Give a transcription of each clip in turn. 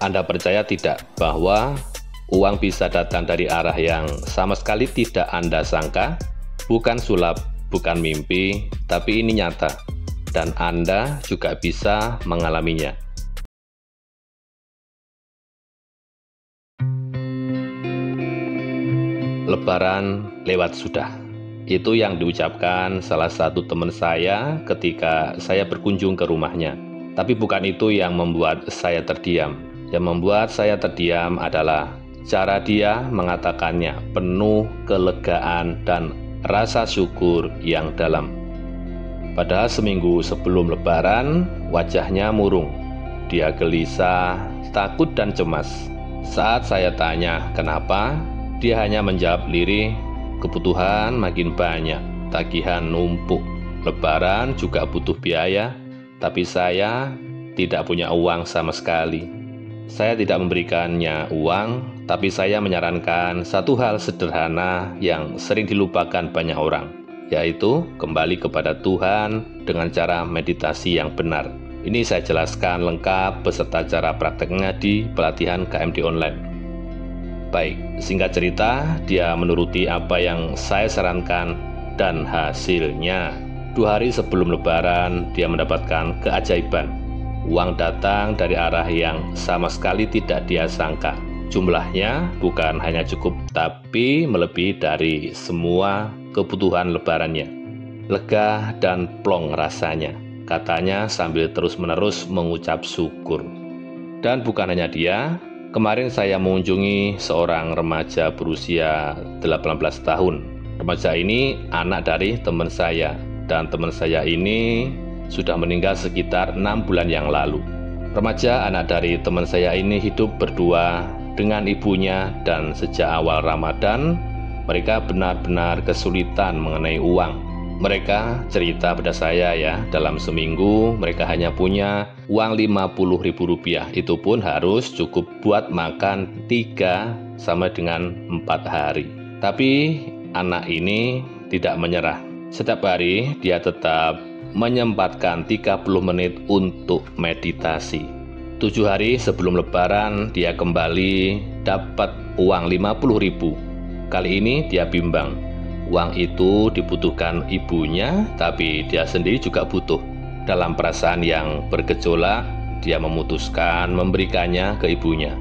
Anda percaya tidak bahwa uang bisa datang dari arah yang sama sekali tidak Anda sangka? Bukan sulap, bukan mimpi, tapi ini nyata. Dan Anda juga bisa mengalaminya. Lebaran lewat sudah. Itu yang diucapkan salah satu teman saya ketika saya berkunjung ke rumahnya. Tapi bukan itu yang membuat saya terdiam. Yang membuat saya terdiam adalah cara dia mengatakannya penuh kelegaan dan rasa syukur yang dalam. Padahal seminggu sebelum Lebaran, wajahnya murung. Dia gelisah, takut dan cemas. Saat saya tanya kenapa, dia hanya menjawab lirih, kebutuhan makin banyak, tagihan numpuk, Lebaran juga butuh biaya, tapi saya tidak punya uang sama sekali. Saya tidak memberikannya uang, tapi saya menyarankan satu hal sederhana yang sering dilupakan banyak orang, yaitu kembali kepada Tuhan dengan cara meditasi yang benar. Ini saya jelaskan lengkap beserta cara prakteknya di pelatihan KMD Online. Baik, singkat cerita, dia menuruti apa yang saya sarankan dan hasilnya 2 hari sebelum Lebaran dia mendapatkan keajaiban. Uang datang dari arah yang sama sekali tidak dia sangka. Jumlahnya bukan hanya cukup, tapi melebihi dari semua kebutuhan Lebarannya. Lega dan plong rasanya, katanya sambil terus-menerus mengucap syukur. Dan bukan hanya dia, kemarin saya mengunjungi seorang remaja berusia 18 tahun. Remaja ini anak dari teman saya, dan teman saya ini sudah meninggal sekitar 6 bulan yang lalu. Remaja anak dari teman saya ini hidup berdua dengan ibunya, dan sejak awal Ramadan mereka benar-benar kesulitan mengenai uang. Mereka cerita pada saya ya, dalam seminggu mereka hanya punya uang Rp50.000, itu pun harus cukup buat makan 3 sama dengan 4 hari. Tapi anak ini tidak menyerah. Setiap hari dia tetap menyempatkan 30 menit untuk meditasi. 7 hari sebelum Lebaran dia kembali dapat uang Rp50.000. Kali ini dia bimbang. Uang itu dibutuhkan ibunya, tapi dia sendiri juga butuh. Dalam perasaan yang bergejolak, dia memutuskan memberikannya ke ibunya.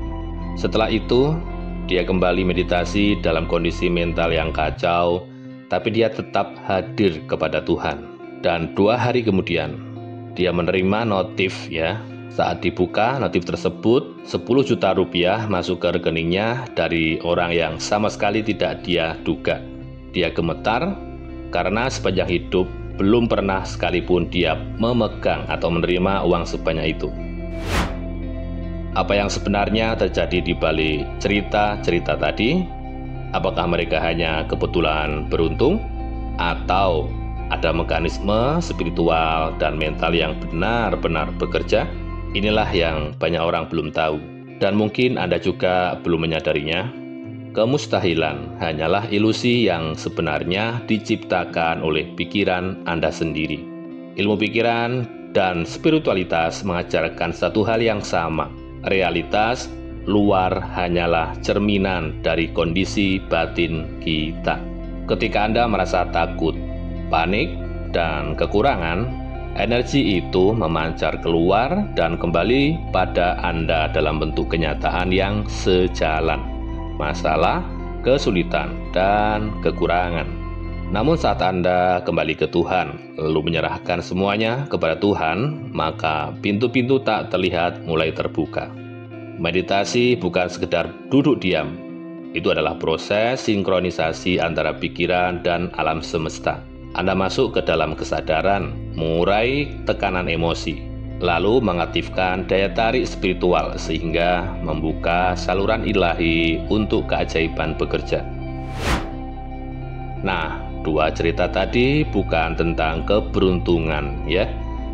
Setelah itu, dia kembali meditasi dalam kondisi mental yang kacau, tapi dia tetap hadir kepada Tuhan. Dan 2 hari kemudian, dia menerima notif ya. Saat dibuka notif tersebut, Rp10 juta masuk ke rekeningnya dari orang yang sama sekali tidak dia duga. Dia gemetar karena sepanjang hidup belum pernah sekalipun dia memegang atau menerima uang sebanyak itu. Apa yang sebenarnya terjadi di balik cerita-cerita tadi? Apakah mereka hanya kebetulan beruntung? Atau ada mekanisme spiritual dan mental yang benar-benar bekerja? Inilah yang banyak orang belum tahu. Dan mungkin Anda juga belum menyadarinya. Kemustahilan hanyalah ilusi yang sebenarnya diciptakan oleh pikiran Anda sendiri. Ilmu pikiran dan spiritualitas mengajarkan satu hal yang sama. Realitas luar hanyalah cerminan dari kondisi batin kita. Ketika Anda merasa takut, panik, dan kekurangan, energi itu memancar keluar dan kembali pada Anda dalam bentuk kenyataan yang sejalan. Masalah, kesulitan, dan kekurangan. Namun saat Anda kembali ke Tuhan, lalu menyerahkan semuanya kepada Tuhan, maka pintu-pintu tak terlihat mulai terbuka. Meditasi bukan sekedar duduk diam. Itu adalah proses sinkronisasi antara pikiran dan alam semesta. Anda masuk ke dalam kesadaran, mengurai tekanan emosi, lalu mengaktifkan daya tarik spiritual sehingga membuka saluran ilahi untuk keajaiban bekerja. Nah, 2 cerita tadi bukan tentang keberuntungan ya.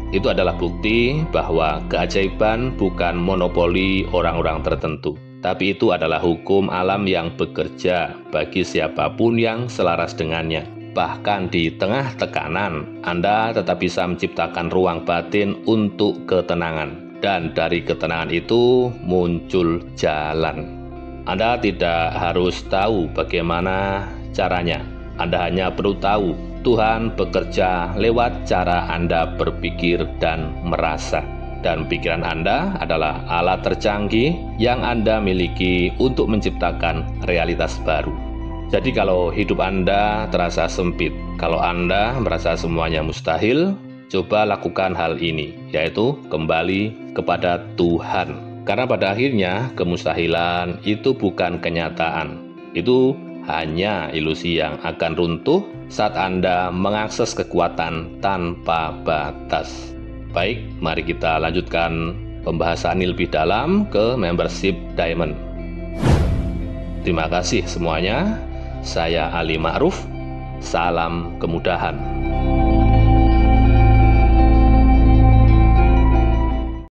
Itu adalah bukti bahwa keajaiban bukan monopoli orang-orang tertentu, tapi itu adalah hukum alam yang bekerja bagi siapapun yang selaras dengannya. Bahkan di tengah tekanan, Anda tetap bisa menciptakan ruang batin untuk ketenangan. dan dari ketenangan itu muncul jalan. Anda tidak harus tahu bagaimana caranya. Anda hanya perlu tahu Tuhan bekerja lewat cara Anda berpikir dan merasa. Dan pikiran Anda adalah alat tercanggih yang Anda miliki untuk menciptakan realitas baru. Jadi kalau hidup Anda terasa sempit, kalau Anda merasa semuanya mustahil, coba lakukan hal ini, yaitu kembali kepada Tuhan. Karena pada akhirnya kemustahilan itu bukan kenyataan. Itu hanya ilusi yang akan runtuh saat Anda mengakses kekuatan tanpa batas. Baik, mari kita lanjutkan pembahasan ini lebih dalam ke membership Diamond. Terima kasih semuanya. Saya Ali Ma'ruf. Salam kemudahan.